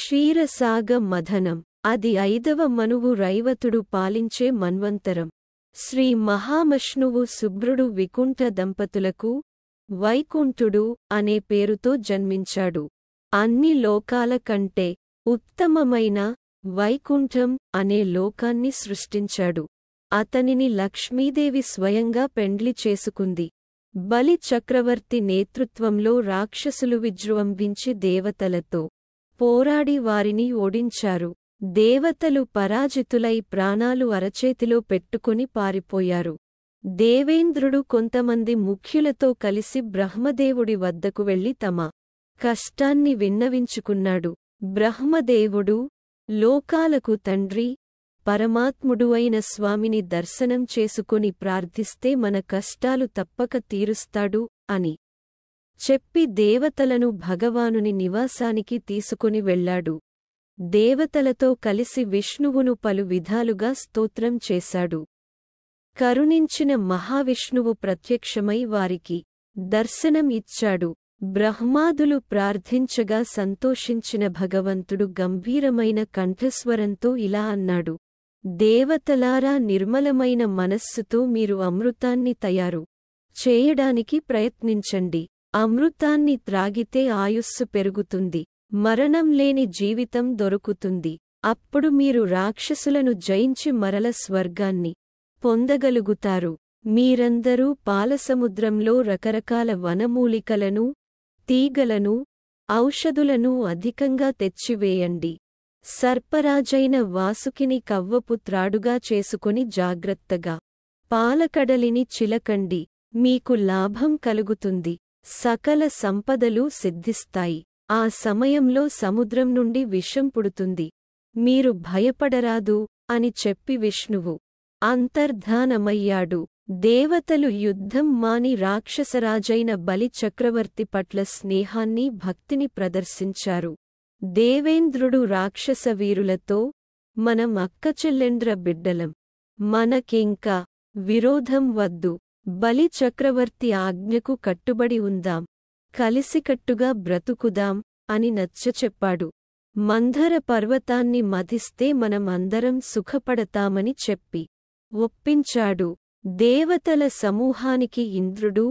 క్షీరసాగ మథనం. అది 5వ మనువు రైవతుడు పాలించే మన్వంతరం. శ్రీ మహావిష్ణువు శుభ్రుడు వికుంఠ దంపతులకు వైకుంఠుడు అనే పేరుతో జన్మించాడు. అన్ని లోకాల కంటే ఉత్తమమైన వైకుంఠం అనే లోకాన్ని సృష్టించాడు. అతనిని లక్ష్మీదేవి స్వయంగా పెండ్లి చేసుకుంది. బలి చక్రవర్తి నేతృత్వంలో రాక్షసులు విజృంభించి దేవతలతో పోరాడి వారిని ఓడించారు. దేవతలు పరాజితులై ప్రాణాలు అరచేతిలో పెట్టుకుని పారిపోయారు. దేవేంద్రుడు కొంతమంది ముఖ్యులతో కలిసి బ్రహ్మదేవుడి వద్దకు వెళ్లి తమ కష్టాన్ని విన్నవించుకున్నాడు. బ్రహ్మదేవుడు, లోకాలకు తండ్రి, పరమాత్ముడు అయిన స్వామిని దర్శనం చేసుకుని ప్రార్థిస్తే మన కష్టాలు తప్పక తీరుస్తాడు అని చెప్పి దేవతలను భగవానుని నివాసానికి తీసుకుని వెళ్లాడు. దేవతలతో కలిసి విష్ణువును పలు విధాలుగా స్తోత్రం చేశాడు. కరుణించిన మహావిష్ణువు ప్రత్యక్షమై వారికి దర్శనం ఇచ్చాడు. బ్రహ్మాదులు ప్రార్థించగా సంతోషించిన భగవంతుడు గంభీరమైన కంఠస్వరంతో ఇలా అన్నాడు: దేవతలారా, నిర్మలమైన మనస్సుతో మీరు అమృతాన్ని తయారు చేయడానికి ప్రయత్నించండి. అమృతాన్ని త్రాగితే ఆయుస్సు పెరుగుతుంది, మరణం లేని జీవితం దొరుకుతుంది. అప్పుడు మీరు రాక్షసులను జయించి మరల స్వర్గాన్ని పొందగలుగుతారు. మీరందరూ పాలసముద్రంలో రకరకాల వనమూలికలను, తీగలను, ఔషధులను అధికంగా తెచ్చివేయండి. సర్పరాజైన వాసుకిని కవ్వపు త్రాడుగా చేసుకుని జాగ్రత్తగా పాలకడలిని చిలకండి. మీకు లాభం కలుగుతుంది, సకల సంపదలు సిద్ధిస్తాయి. ఆ సమయంలో సముద్రం నుండి విషం పుడుతుంది. మీరు భయపడరాదు అని చెప్పి విష్ణువు అంతర్ధానమయ్యాడు. దేవతలు యుద్ధం మాని రాక్షసరాజైన బలి చక్రవర్తి పట్ల స్నేహాన్ని, భక్తిని ప్రదర్శించారు. దేవేంద్రుడు రాక్షస వీరులతో, మనం అక్కచెల్లెండ్ర బిడ్డలం, మనకింకా విరోధం వద్దు, బలి చక్రవర్తి ఆజ్ఞకు కట్టుబడి ఉందాం, కలిసికట్టుగా బ్రతుకుదాం అని నచ్చచెప్పాడు. మంధర పర్వతాన్ని మధిస్తే మనం అందరం సుఖపడతామని చెప్పి ఒప్పించాడు. దేవతల సమూహానికి ఇంద్రుడు,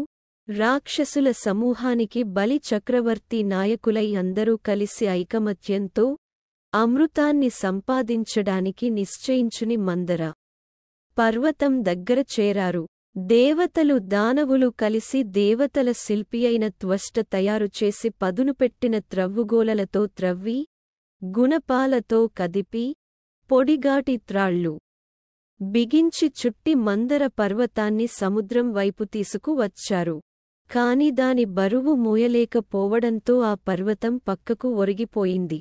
రాక్షసుల సమూహానికి బలి చక్రవర్తి నాయకులై అందరూ కలిసి ఐకమత్యంతో అమృతాన్ని సంపాదించడానికి నిశ్చయించుని మందర పర్వతం దగ్గర చేరారు. దేవతలు, దానవులు కలిసి దేవతల శిల్పియైన త్వష్ట తయారుచేసి పదునుపెట్టిన త్రవ్వుగోలలతో త్రవ్వి, గుణపాలతో కదిపి, పొడిగాటి త్రాళ్ళు బిగించి చుట్టి మందర పర్వతాన్ని సముద్రం వైపు తీసుకు వచ్చారు. కాని దాని బరువు మోయలేకపోవడంతో ఆ పర్వతం పక్కకు ఒరిగిపోయింది.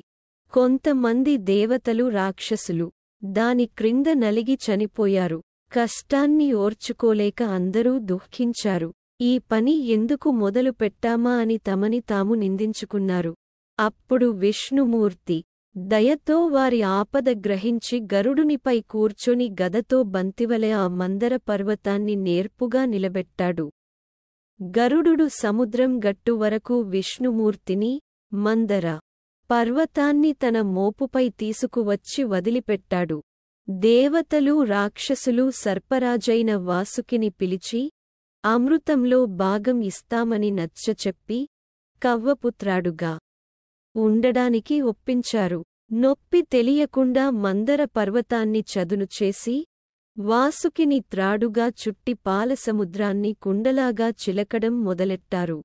కొంతమంది దేవతలు, రాక్షసులు దాని క్రింద నలిగి చనిపోయారు. కష్టాన్ని ఓర్చుకోలేక అందరూ దుఃఖించారు. ఈ పని ఎందుకు మొదలు పెట్టామా అని తమని తాము నిందించుకున్నారు. అప్పుడు విష్ణుమూర్తి దయతో వారి ఆపద గ్రహించి గరుడునిపై కూర్చొని గదతో బంతివలె ఆ మందర పర్వతాన్ని నేర్పుగా నిలబెట్టాడు. గరుడు సముద్రం గట్టు వరకు విష్ణుమూర్తిని, మందర పర్వతాన్ని తన మోపుపై తీసుకువచ్చి వదిలిపెట్టాడు. దేవతలు, రాక్షసులు సర్పరాజైన వాసుకిని పిలిచి అమృతంలో భాగం ఇస్తామని నచ్చచెప్పి కవ్వపుత్రాడుగా ఉండడానికి ఒప్పించారు. నొప్పి తెలియకుండా మందర పర్వతాన్ని చదును చేసి వాసుకిని త్రాడుగా చుట్టి పాలసముద్రాన్ని కుండలాగా చిలకడం మొదలెట్టారు.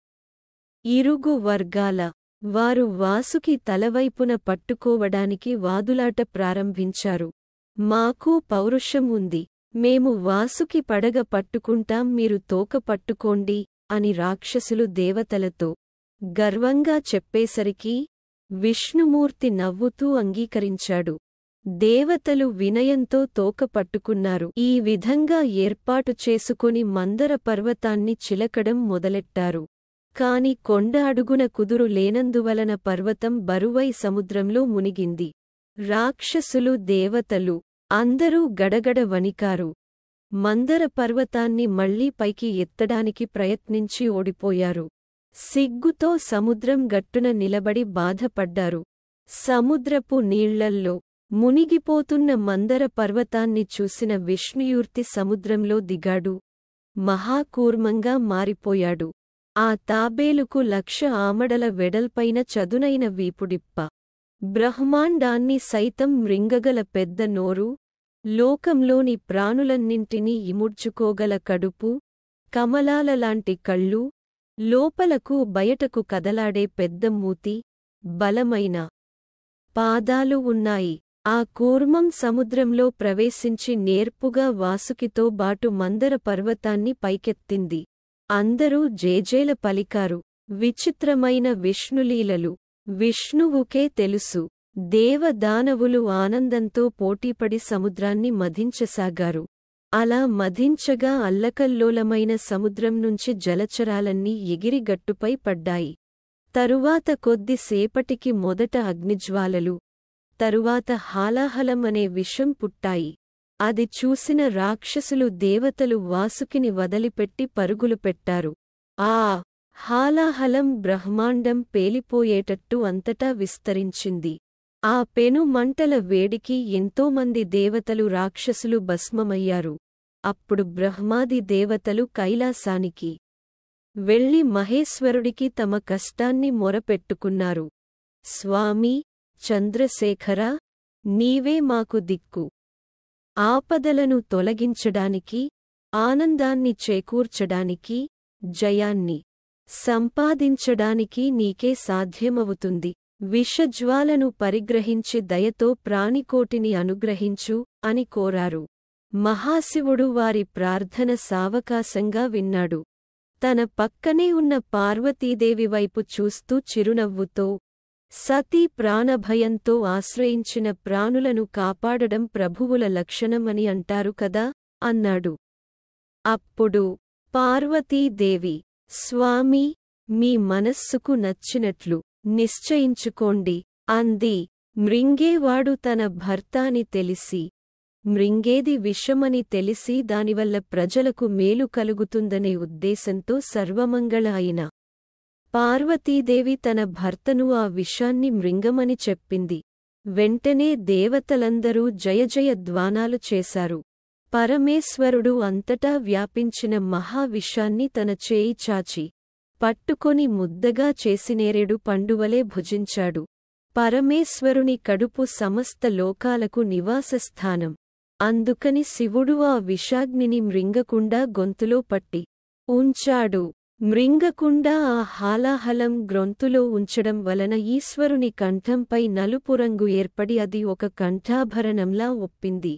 ఇరుగు వర్గాల వారు వాసుకి తలవైపున పట్టుకోవడానికి వాదులాట ప్రారంభించారు. మాకు పౌరుషం ఉంది, మేము వాసుకి పడగ పట్టుకుంటాం, మీరు తోక పట్టుకోండి అని రాక్షసులు దేవతలతో గర్వంగా చెప్పేసరికి విష్ణుమూర్తి నవ్వుతూ అంగీకరించాడు. దేవతలు వినయంతో తోక పట్టుకున్నారు. ఈ విధంగా ఏర్పాటు చేసుకొని మందర పర్వతాన్ని చిలకడం మొదలెట్టారు. కాని కొండ అడుగున కుదురు లేనందువలన పర్వతం బరువై సముద్రంలో మునిగింది. రాక్షసులు, దేవతలు అందరూ గడగడ వణికారు. మందర పర్వతాన్ని మళ్లీ పైకి ఎత్తడానికి ప్రయత్నించి ఓడిపోయారు. సిగ్గుతో సముద్రం గట్టున నిలబడి బాధపడ్డారు. సముద్రపు నీళ్లల్లో మునిగిపోతున్న మందర పర్వతాన్ని చూసిన విష్ణుమూర్తి సముద్రంలో దిగాడు. మహాకూర్మంగా మారిపోయాడు. ఆ తాబేలుకు 1,00,000 ఆమడల వెడల్పైన చదునైన వీపుడిప్ప. బ్రహ్మాండాన్ని సైతం మృంగగల పెద్ద నోరు, లోకంలోని ప్రాణులన్నింటినీ ఇముడ్చుకోగల కడుపు, కమలాలలాంటి కళ్ళు, లోపలకు బయటకు కదలాడే పెద్ద మూతి, బలమైన పాదాలు ఉన్నాయి. ఆ కూర్మం సముద్రంలో ప్రవేశించి నేర్పుగా వాసుకితో బాటు మందర పర్వతాన్ని పైకెత్తింది. అందరూ జేజేల పలికారు. విచిత్రమైన విష్ణులీలలు విష్ణువుకే తెలుసు. దేవదానవులు ఆనందంతో పోటీపడి సముద్రాన్ని మధించసాగారు. అలా మధించగా అల్లకల్లోలమైన సముద్రం నుంచి జలచరాలన్నీ ఎగిరి గట్టుపై పడ్డాయి. తరువాత కొద్దిసేపటికి మొదట అగ్నిజ్వాలలు, తరువాత హాలాహలం అనే విషం పుట్టాయి. అది చూసిన రాక్షసులు దేవతలు వాసుకిని వదిలిపెట్టి పరుగులు పెట్టారు. ఆ హాలాహలం బ్రహ్మాండం పేలిపోయేటట్టు అంతటా విస్తరించింది. ఆ పెను మంటల వేడికి ఎంతోమంది దేవతలు రాక్షసులు భస్మమయ్యారు. అప్పుడు బ్రహ్మాది దేవతలు కైలాసానికి వెళ్లి మహేశ్వరుడికి తమ కష్టాన్ని మొరపెట్టుకున్నారు. స్వామీ చంద్రశేఖరా, నీవే మాకు దిక్కు. ఆపదలను తొలగించడానికి, ఆనందాన్ని చేకూర్చడానికి, జయాన్ని సంపాదించడానికి నీకే సాధ్యమవుతుంది. విషజ్వాలను పరిగ్రహించి దయతో ప్రాణికోటిని అనుగ్రహించు అని కోరారు. మహాశివుడు వారి ప్రార్థన సావకాశంగా విన్నాడు. తన పక్కనే ఉన్న పార్వతీదేవి వైపు చూస్తూ చిరునవ్వుతో, సతీ ప్రాణభయంతో ఆశ్రయించిన ప్రాణులను కాపాడడం ప్రభువుల లక్షణమని అంటారు కదా అన్నాడు. అప్పుడు పార్వతీదేవి, స్వామీ, మీ మనస్సుకు నచ్చినట్లు నిశ్చయించుకోండి అంది. మృంగేవాడు తన భర్త అని తెలిసి, మృంగేది విషమని తెలిసి దానివల్ల ప్రజలకు మేలు కలుగుతుందనే ఉద్దేశంతో సర్వమంగళ అయిన పార్వతీదేవి తన భర్తను ఆ విషాన్ని మృంగమని చెప్పింది. వెంటనే దేవతలందరూ జయజయ ధ్వానాలు చేశారు. పరమేశ్వరుడు అంతటా వ్యాపించిన మహావిషాన్ని తన చేయి చాచి పట్టుకొని ముద్దగా చేసినేరేడు పండువలే భుజించాడు. పరమేశ్వరుని కడుపు సమస్త లోకాలకు నివాసస్థానం. అందుకని శివుడు ఆ విషాగ్నిని మృంగకుండా గొంతులో పట్టి ఉంచాడు. మృంగకుండా ఆ హాలాహలం గ్రొంతులో ఉంచడం వలన ఈశ్వరుని కంఠంపై నలుపు రంగు ఏర్పడి అది ఒక కంఠాభరణంలా ఒప్పింది.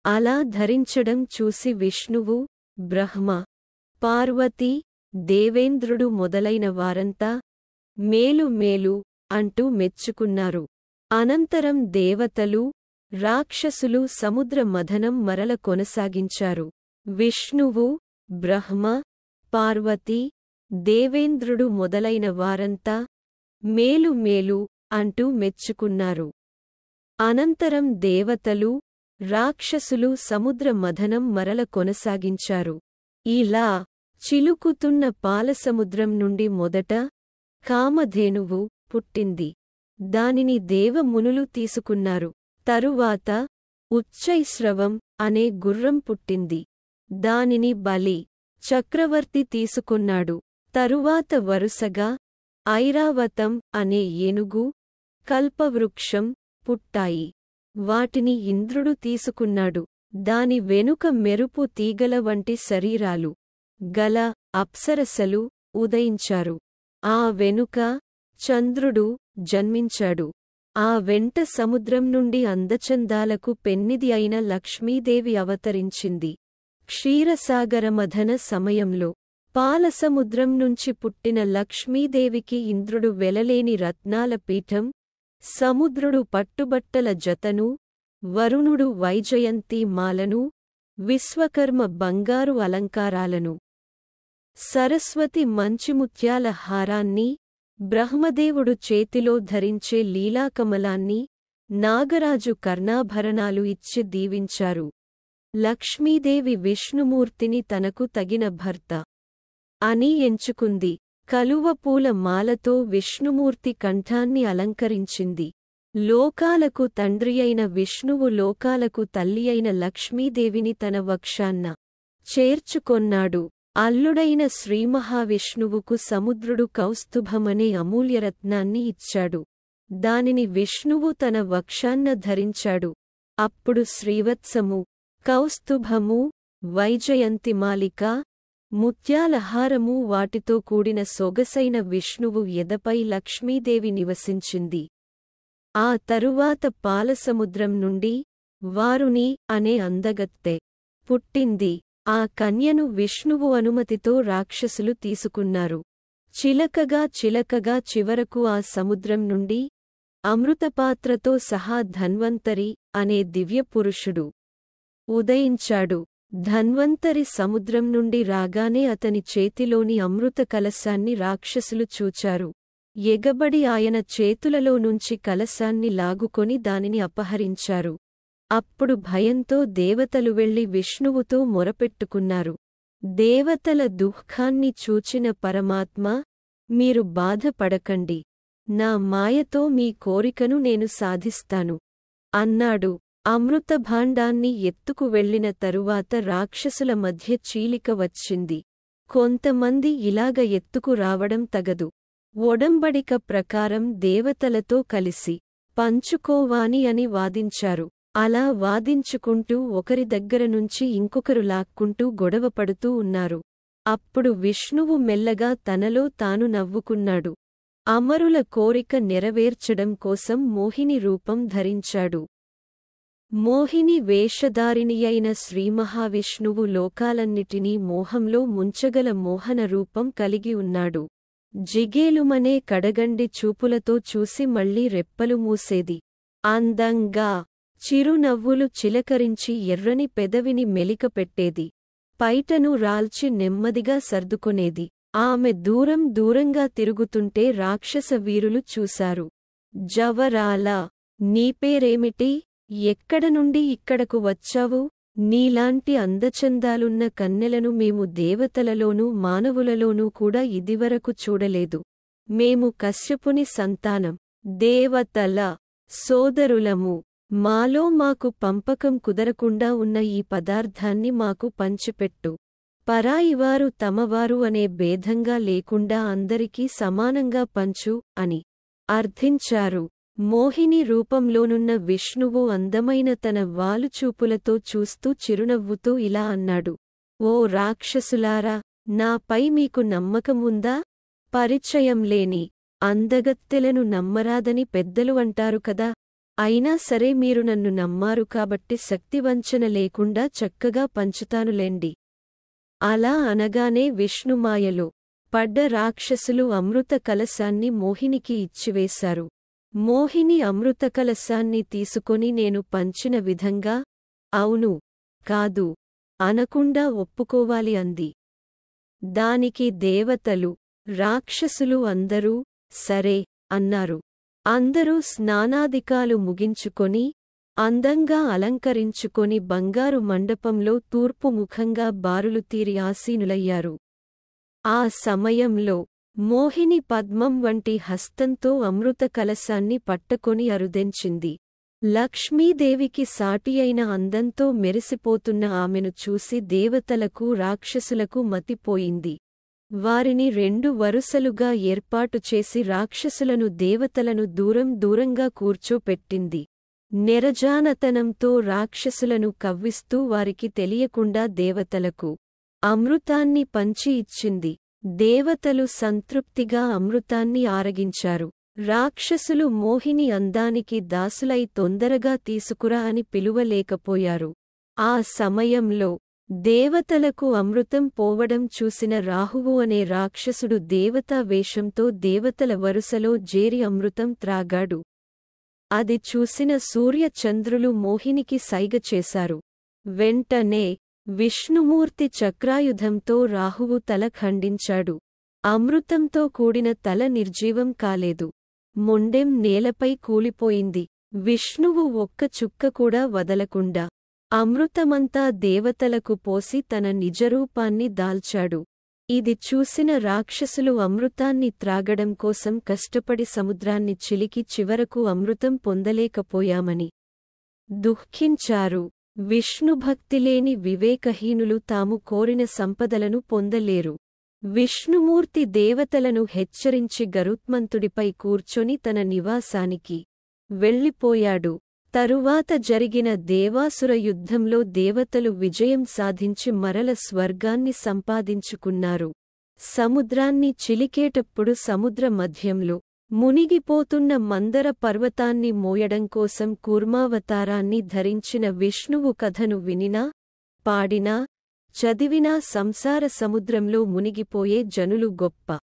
అలా ధరించడం చూసి విష్ణువు, బ్రహ్మ, పార్వతీ, దేవేంద్రుడు మొదలైన వారంతా మేలు మేలు అంటూ మెచ్చుకున్నారు. అనంతరం దేవతలు, రాక్షసులు సముద్ర మథనం మరల కొనసాగించారు. విష్ణువు, బ్రహ్మ, పార్వతీ, దేవేంద్రుడు మొదలైన వారంతా మేలు మేలు అంటూ మెచ్చుకున్నారు. అనంతరం దేవతలు, రాక్షసులు సముద్ర మథనం మరల కొనసాగించారు. ఇలా చిలుకుతున్న పాలసముద్రం నుండి మొదట కామధేనువు పుట్టింది. దానిని దేవమునులు తీసుకున్నారు. తరువాత ఉచ్చైశ్రవం అనే గుర్రం పుట్టింది. దానిని బలి చక్రవర్తి తీసుకున్నాడు. తరువాత వరుసగా ఐరావతం అనే ఏనుగు, కల్పవృక్షం పుట్టాయి. వాటిని ఇంద్రుడు తీసుకున్నాడు. దాని వెనుక మెరుపు తీగల వంటి శరీరాలు గల అప్సరసలు ఉదయించారు. ఆ వెనుక చంద్రుడు జన్మించాడు. ఆ వెంట సముద్రం నుండి అందచందాలకు పెన్నిది అయిన లక్ష్మీదేవి అవతరించింది. క్షీరసాగరమథన సమయంలో పాలసముద్రం నుంచి పుట్టిన లక్ష్మీదేవికి ఇంద్రుడు వెలలేని రత్నాల పీఠం, సముద్రుడు పట్టుబట్టల జతను, వరుణుడు వైజయంతి మాలను, విశ్వకర్మ బంగారు అలంకారాలను, సరస్వతి మంచిముత్యాల హారాన్ని, బ్రహ్మదేవుడు చేతిలో ధరించే లీలాకమలాన్ని, నాగరాజు కర్ణాభరణాలు ఇచ్చి దీవించారు. లక్ష్మీదేవి విష్ణుమూర్తిని తనకు తగిన భర్త అని ఎంచుకుంది. కలువపూల మాలతో విష్ణుమూర్తి కంఠాన్ని అలంకరించింది. లోకాలకు తండ్రియైన విష్ణువు లోకాలకు తల్లియైన లక్ష్మీదేవిని తన వక్షాన్న చేర్చుకొన్నాడు. అల్లుడైన శ్రీమహావిష్ణువుకు సముద్రుడు కౌస్తుభమనే అమూల్యరత్నాన్ని ఇచ్చాడు. దానిని విష్ణువు తన వక్షాన్న ధరించాడు. అప్పుడు శ్రీవత్సము, కౌస్తుభము, వైజయంతిమాలిక, ముత్యాలహారము వాటితో కూడిన సొగసైన విష్ణువు ఎదపై లక్ష్మీదేవి నివసించింది. ఆ తరువాత పాలసముద్రం నుండి వారుని అనే అందగత్తె పుట్టింది. ఆ కన్యను విష్ణువు అనుమతితో రాక్షసులు తీసుకున్నారు. చిలకగా చివరకు ఆ సముద్రం నుండి అమృతపాత్రతో సహా ధన్వంతరి అనే దివ్యపురుషుడు ఉదయించాడు. ధన్వంతరి సముద్రం నుండి రాగానే అతని చేతిలోని అమృత కలశాన్ని రాక్షసులు చూచారు. ఎగబడి ఆయన చేతులలో నుంచి కలశాన్ని లాగుకొని దానిని అపహరించారు. అప్పుడు భయంతో దేవతలు వెళ్లి విష్ణువుతో మొరపెట్టుకున్నారు. దేవతల దుఃఖాన్ని చూచిన పరమాత్మ, మీరు బాధపడకండి, నా మాయతో మీ కోరికను నేను సాధిస్తాను అన్నాడు. అమృతభాండాన్ని ఎత్తుకు వెళ్లిన తరువాత రాక్షసుల మధ్య చీలిక వచ్చింది. కొంతమంది ఇలాగ ఎత్తుకు రావడం తగదు, ఒడంబడిక ప్రకారం దేవతలతో కలిసి పంచుకోవాని అని వాదించారు. అలా వాదించుకుంటూ ఒకరి దగ్గర నుంచి ఇంకొకరు లాక్కుంటూ గొడవపడుతూ ఉన్నారు. అప్పుడు విష్ణువు మెల్లగా తనలో తాను నవ్వుకున్నాడు. అమరుల కోరిక నెరవేర్చడం కోసం మోహిని రూపం ధరించాడు. మోహిని వేషధారిణియైన శ్రీమహావిష్ణువు లోకాలన్నిటినీ మోహంలో ముంచగల మోహన రూపం కలిగి ఉన్నాడు. జిగేలుమనే కడగండి చూపులతో చూసి మళ్లీ రెప్పలు మూసేది. అందంగా చిరునవ్వులు చిలకరించి ఎర్రని పెదవిని మెలికపెట్టేది. పైటను రాల్చి నెమ్మదిగా సర్దుకొనేది. ఆమె దూరంగా తిరుగుతుంటే రాక్షస వీరులు చూశారు. జవరాలా, నీ పేరేమిటి? ఎక్కడ నుండి ఇక్కడకు వచ్చావు? నీలాంటి అందచందాలున్న కన్నెలను మేము దేవతలలోనూ మానవులలోనూ కూడా ఇదివరకు చూడలేదు. మేము కశ్యపుని సంతానం, దేవతల సోదరులము. మాలో మాకు పంపకం కుదరకుండా ఉన్న ఈ పదార్థాన్ని మాకు పంచిపెట్టు. పరాయివారు తమవారు అనే భేదంగా లేకుండా అందరికీ సమానంగా పంచు అని అర్థించారు. మోహిని రూపంలోనున్న విష్ణువు అందమైన తన వాలుచూపులతో చూస్తూ చిరునవ్వుతూ ఇలా అన్నాడు. ఓ రాక్షసులారా, నాపై మీకు నమ్మకముందా? పరిచయం లేని అందగత్తెలను నమ్మరాదని పెద్దలు అంటారు కదా. అయినా సరే మీరు నన్ను నమ్మారు కాబట్టి శక్తివంచన లేకుండా చక్కగా పంచుతానులేండి. అలా అనగానే విష్ణుమాయలో పడ్డ రాక్షసులు అమృత కలశాన్ని మోహినికి ఇచ్చివేశారు. మోహిని అమృత కలశాన్ని తీసుకొని నేను పంచిన విధంగా అవును, కాదు అనకుండా ఒప్పుకోవాలి అంది. దానికి దేవతలు, రాక్షసులు అందరూ సరే అన్నారు. అందరూ స్నానాదికాలు ముగించుకొని అందంగా అలంకరించుకొని బంగారు మండపంలో తూర్పు ముఖంగా బారులు తీరి ఆసీనులయ్యారు. ఆ సమయంలో మోహిని పద్మం వంటి హస్తంతో అమృత కలశాన్ని పట్టుకొని అరుదెంచింది. లక్ష్మీదేవికి సాటియైన అందంతో మెరిసిపోతున్న ఆమెను చూసి దేవతలకు రాక్షసులకు మతిపోయింది. వారిని 2 వరుసలుగా ఏర్పాటు చేసి రాక్షసులను దేవతలను దూరంగా కూర్చోపెట్టింది. నెరజానతనంతో రాక్షసులను కవ్విస్తూ వారికి తెలియకుండా దేవతలకు అమృతాన్ని పంచి ఇచ్చింది. దేవతలు సంతృప్తిగా అమృతాన్ని ఆరగించారు. రాక్షసులు మోహిని అందానికి దాసులై తొందరగా తీసుకురా అని పిలువలేకపోయారు. ఆ సమయంలో దేవతలకు అమృతం పోవడం చూసిన రాహువు అనే రాక్షసుడు దేవతా వేషంతో దేవతల వరుసలో జేరి అమృతం త్రాగాడు. అది చూసిన సూర్యచంద్రులు మోహినికి సైగ చేశారు. వెంటనే విష్ణుమూర్తి చక్రాయుధంతో రాహువు తల ఖండించాడు. అమృతంతో కూడిన తల నిర్జీవం కాలేదు. మొండెం నేలపై కూలిపోయింది. విష్ణువు ఒక్క చుక్క కూడా వదలకుండా అమృతమంతా దేవతలకు పోసి తన నిజరూపాన్ని దాల్చాడు. ఇది చూసిన రాక్షసులు అమృతాన్ని త్రాగడం కోసం కష్టపడి సముద్రాన్ని చిలికి చివరకు అమృతం పొందలేకపోయామని దుఃఖించారు. విష్ణుభక్తిలేని వివేకహీనులు తాము కోరిన సంపదలను పొందలేరు. విష్ణుమూర్తి దేవతలను హెచ్చరించి గరుత్మంతుడిపై కూర్చొని తన నివాసానికి వెళ్ళిపోయాడు. తరువాత జరిగిన దేవాసుర యుద్ధంలో దేవతలు విజయం సాధించి మరల స్వర్గాన్ని సంపాదించుకున్నారు. సముద్రాన్ని చిలికేటప్పుడు సముద్ర మధ్యంలో మునిగిపోతున్న మందర పర్వతాన్ని మోయడం కోసం కూర్మావతారాన్ని ధరించిన విష్ణువు కథను వినినా, పాడినా, చదివినా సంసార సముద్రంలో మునిగిపోయే జనులు గొప్ప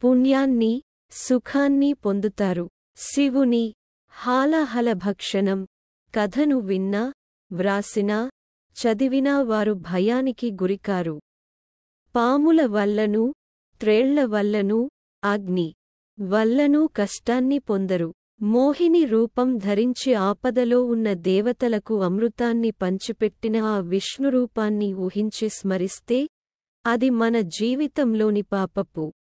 పుణ్యాన్ని, సుఖాన్ని పొందుతారు. శివుని హాలాహల భక్షణం కథను విన్నా, వ్రాసినా, చదివినా వారు భయానికి గురికారు. పాముల వల్లనూ, త్రేళ్ల వల్లనూ, అగ్ని వల్లనూ కష్టాన్ని పొందరు. మోహిని రూపం ధరించి ఆపదలో ఉన్న దేవతలకు అమృతాన్ని పంచిపెట్టిన ఆ విష్ణురూపాన్ని ఊహించి స్మరిస్తే అది మన జీవితంలోని పాపపు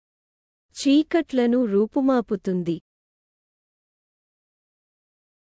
చీకట్లను రూపుమాపుతుంది.